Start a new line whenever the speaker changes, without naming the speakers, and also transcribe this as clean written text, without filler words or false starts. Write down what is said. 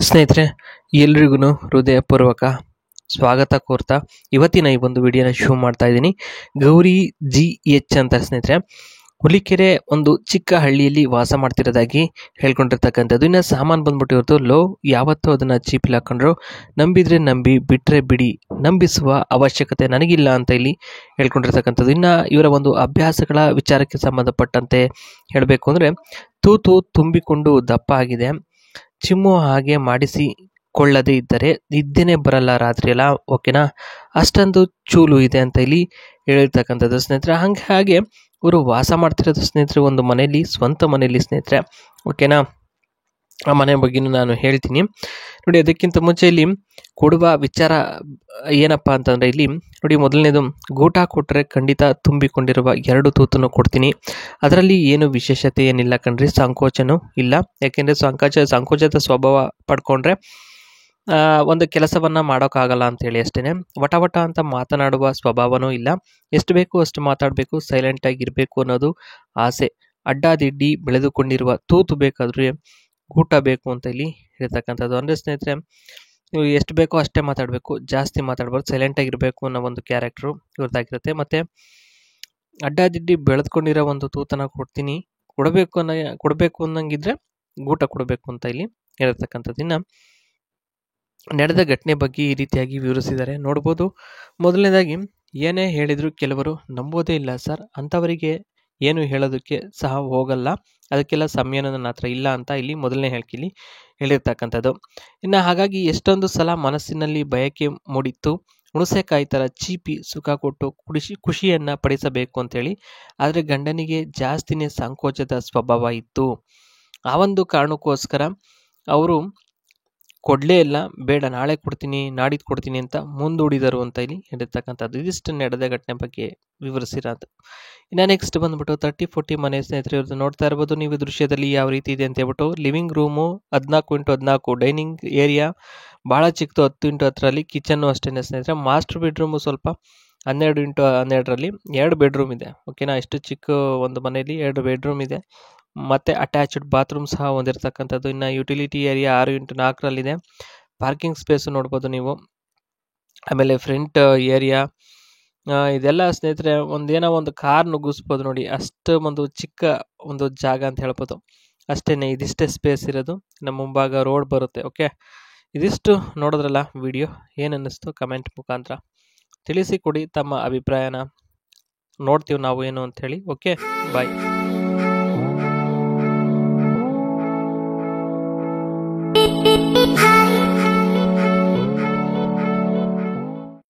ಸ್ನೇಹಿತರೆ, ಎಲ್ರಿಗೂ ಹೃದಯಪೂರ್ವಕ ಸ್ವಾಗತ ಕೋರ್ತಾ ಇವತ್ತಿನ ಈ ಒಂದು ವಿಡಿಯೋನ ಶುರು ಮಾಡ್ತಾ ಇದ್ದೀನಿ. ಗೌರಿ GH ಅಂತ ಸ್ನೇಹಿತರೆ, ಹುಲಿಕೆರೆ ಒಂದು ಚಿಕ್ಕ ಹಳ್ಳಿಯಲ್ಲಿ ವಾಸ ಮಾಡ್ತಿರೋದಾಗಿ ಹೇಳ್ಕೊಂಡಿರ್ತಕ್ಕಂಥದ್ದು. ಇನ್ನು ಸಾಮಾನು ಬಂದ್ಬಿಟ್ಟು ಇವ್ರದ್ದು ಲೋ ಯಾವತ್ತೂ ಅದನ್ನು ಚೀಪಿಲ್ ಹಾಕೊಂಡ್ರು, ನಂಬಿದ್ರೆ ನಂಬಿ ಬಿಟ್ಟರೆ ಬಿಡಿ, ನಂಬಿಸುವ ಅವಶ್ಯಕತೆ ನನಗಿಲ್ಲ ಅಂತ ಇಲ್ಲಿ ಹೇಳ್ಕೊಂಡಿರ್ತಕ್ಕಂಥದ್ದು. ಇನ್ನು ಇವರ ಒಂದು ಅಭ್ಯಾಸಗಳ ವಿಚಾರಕ್ಕೆ ಸಂಬಂಧಪಟ್ಟಂತೆ ಹೇಳಬೇಕು ಅಂದರೆ, ತೂತು ತುಂಬಿಕೊಂಡು ದಪ್ಪ ಆಗಿದೆ, ಚಿಮ್ಮು ಹಾಗೆ ಮಾಡಿಸಿಕೊಳ್ಳದೇ ಇದ್ದರೆ ನಿದ್ದೆನೇ ಬರಲ್ಲ ರಾತ್ರಿ ಎಲ್ಲ, ಓಕೆನಾ, ಅಷ್ಟೊಂದು ಚೂಲು ಇದೆ ಅಂತ ಇಲ್ಲಿ ಹೇಳಿರ್ತಕ್ಕಂಥದ್ದು ಸ್ನೇಹಿತರೆ. ಹಾಗೆ ಇವರು ವಾಸ ಮಾಡ್ತಿರೋದು ಸ್ನೇಹಿತರೆ ಒಂದು ಮನೆಯಲ್ಲಿ, ಸ್ವಂತ ಮನೆಯಲ್ಲಿ ಸ್ನೇಹಿತರೆ, ಓಕೆನಾ. ಆ ಮನೆ ಬಗ್ಗೆನೂ ನಾನು ಹೇಳ್ತೀನಿ ನೋಡಿ. ಅದಕ್ಕಿಂತ ಮುಂಚೆ ಇಲ್ಲಿ ಕೊಡುವ ವಿಚಾರ ಏನಪ್ಪ ಅಂತಂದರೆ, ಇಲ್ಲಿ ನೋಡಿ, ಮೊದಲನೇದು ಗೂಟ ಕೊಟ್ಟರೆ ಖಂಡಿತ ತುಂಬಿಕೊಂಡಿರುವ 2 ತೂತನ್ನು ಕೊಡ್ತೀನಿ. ಅದರಲ್ಲಿ ಏನು ವಿಶೇಷತೆ ಏನಿಲ್ಲ ಕಣ್ರಿ, ಸಂಕೋಚನೂ ಇಲ್ಲ. ಯಾಕೆಂದರೆ ಸಂಕೋಚದ ಸ್ವಭಾವ ಪಡ್ಕೊಂಡ್ರೆ ಒಂದು ಕೆಲಸವನ್ನು ಮಾಡೋಕ್ಕಾಗಲ್ಲ ಅಂತೇಳಿ ಅಷ್ಟೇ. ವಟ ಅಂತ ಮಾತನಾಡುವ ಸ್ವಭಾವನೂ ಇಲ್ಲ. ಎಷ್ಟು ಬೇಕು ಅಷ್ಟು ಮಾತಾಡಬೇಕು, ಸೈಲೆಂಟಾಗಿ ಇರಬೇಕು ಅನ್ನೋದು ಆಸೆ. ಅಡ್ಡಾದಿಡ್ಡಿ ಬೆಳೆದುಕೊಂಡಿರುವ ತೂತು ಬೇಕಾದರೆ ಗೂಟ ಬೇಕು ಅಂತ ಇಲ್ಲಿ ಹೇಳ್ತಕ್ಕಂಥದ್ದು. ಅಂದರೆ ಸ್ನೇಹಿತರೆ, ನೀವು ಎಷ್ಟು ಬೇಕೋ ಅಷ್ಟೇ ಮಾತಾಡಬೇಕು, ಜಾಸ್ತಿ ಮಾತಾಡ್ಬಾರ್ದು, ಸೈಲೆಂಟಾಗಿರಬೇಕು ಅನ್ನೋ ಒಂದು ಕ್ಯಾರೆಕ್ಟ್ರು ಇವ್ರದ್ದಾಗಿರುತ್ತೆ. ಮತ್ತು ಅಡ್ಡಾದಿಡ್ಡಿ ಬೆಳೆದುಕೊಂಡಿರೋ ಒಂದು ತೂತನ ಕೊಡ್ತೀನಿ, ಕೊಡಬೇಕು ಅನ್ನಂಗಿದ್ರೆ ಗೂಟ ಕೊಡಬೇಕು ಅಂತ ಇಲ್ಲಿ ಹೇಳಿರ್ತಕ್ಕಂಥದ್ದು. ಇನ್ನು ನಡೆದ ಘಟನೆ ಬಗ್ಗೆ ಈ ರೀತಿಯಾಗಿ ವಿವರಿಸಿದ್ದಾರೆ, ನೋಡ್ಬೋದು. ಮೊದಲನೇದಾಗಿ, ಏನೇ ಹೇಳಿದರೂ ಕೆಲವರು ನಂಬೋದೇ ಇಲ್ಲ ಸರ್, ಅಂಥವರಿಗೆ ಏನು ಹೇಳೋದಕ್ಕೆ ಸಹ ಹೋಗಲ್ಲ, ಅದಕ್ಕೆಲ್ಲ ಸಮಯ ನನ್ನ ಹತ್ರ ಇಲ್ಲ ಅಂತ ಇಲ್ಲಿ ಮೊದಲನೇ ಹೇಳಿಕೆಯಲ್ಲಿ ಹೇಳಿರ್ತಕ್ಕಂಥದ್ದು. ಇನ್ನು ಹಾಗಾಗಿ ಎಷ್ಟೊಂದು ಸಲ ಮನಸ್ಸಿನಲ್ಲಿ ಬಯಕೆ ಮೂಡಿತ್ತು, ಹುಣಸೆಕಾಯಿ ಥರ ಚೀಪಿ ಸುಖ ಕೊಟ್ಟು ಖುಷಿಯನ್ನು ಪಡಿಸಬೇಕು ಅಂತೇಳಿ. ಆದರೆ ಗಂಡನಿಗೆ ಜಾಸ್ತಿನೇ ಸಂಕೋಚದ ಸ್ವಭಾವ ಇತ್ತು. ಆ ಒಂದು ಕಾರಣಕ್ಕೋಸ್ಕರ ಅವರು ಕೊಡಲೇ ಇಲ್ಲ, ಬೇಡ ನಾಳೆ ಕೊಡ್ತೀನಿ, ನಾಡಿದ್ದು ಕೊಡ್ತೀನಿ ಅಂತ ಮುಂದೂಡಿದರು ಅಂತ ಇಲ್ಲಿ ಹೇಳಿರ್ತಕ್ಕಂಥದ್ದು. ಇದಿಷ್ಟು ನಡೆದ ಘಟನೆ ಬಗ್ಗೆ ವಿವರಿಸಿರೋದು. ಇನ್ನು ನೆಕ್ಸ್ಟ್ ಬಂದ್ಬಿಟ್ಟು 30-40 ಮನೆ ಸ್ನೇಹಿತರೆ, ಇವ್ರದ್ದು ನೋಡ್ತಾ ಇರ್ಬೋದು ನೀವು ದೃಶ್ಯದಲ್ಲಿ ಯಾವ ರೀತಿ ಇದೆ ಅಂತ ಹೇಳ್ಬಿಟ್ಟು. Living room 14x14, dining area ಭಾಳ ಚಿಕ್ಕದು 10x10ರಲ್ಲಿ, ಕಿಚನ್ನು ಅಷ್ಟೇ ಸ್ನೇಹಿತರೆ. ಮಾಸ್ಟರ್ ಬೆಡ್ರೂಮು ಸ್ವಲ್ಪ 12x12ರಲ್ಲಿ 2 ಬೆಡ್ರೂಮ್ ಇದೆ, ಓಕೆನಾ. ಇಷ್ಟು ಚಿಕ್ಕ ಒಂದು ಮನೆಯಲ್ಲಿ 2 ಬೆಡ್ರೂಮ್ ಇದೆ, ಮತ್ತು ಅಟ್ಯಾಚ್ಡ್ ಬಾತ್ರೂಮ್ ಸಹ ಹೊಂದಿರತಕ್ಕಂಥದ್ದು. ಇನ್ನು ಯುಟಿಲಿಟಿ ಏರಿಯಾ 6x4ರಲ್ಲಿದೆ. ಪಾರ್ಕಿಂಗ್ ಸ್ಪೇಸು ನೋಡ್ಬೋದು ನೀವು. ಆಮೇಲೆ ಫ್ರಂಟ್ ಏರಿಯಾ ಇದೆಲ್ಲ ಸ್ನೇಹಿತರೆ ಒಂದೇನೋ ಒಂದು ಕಾರ್ ನುಗ್ಗಿಸ್ಬೋದು ನೋಡಿ, ಅಷ್ಟು ಒಂದು ಚಿಕ್ಕ ಒಂದು ಜಾಗ ಅಂತ ಹೇಳ್ಬೋದು ಅಷ್ಟೇ. ಇದಿಷ್ಟೇ ಸ್ಪೇಸ್ ಇರೋದು. ನಮ್ಮ ಮುಂಭಾಗ ರೋಡ್ ಬರುತ್ತೆ, ಓಕೆ. ಇದಿಷ್ಟು ನೋಡಿದ್ರಲ್ಲ ವಿಡಿಯೋ, ಏನು ಅನ್ನಿಸ್ತು ಕಮೆಂಟ್ ಮುಖಾಂತರ ತಿಳಿಸಿ ಕೊಡಿ ತಮ್ಮ ಅಭಿಪ್ರಾಯನ, ನೋಡ್ತೀವಿ ನಾವು ಏನು ಅಂಥೇಳಿ. ಓಕೆ, ಬಾಯ್.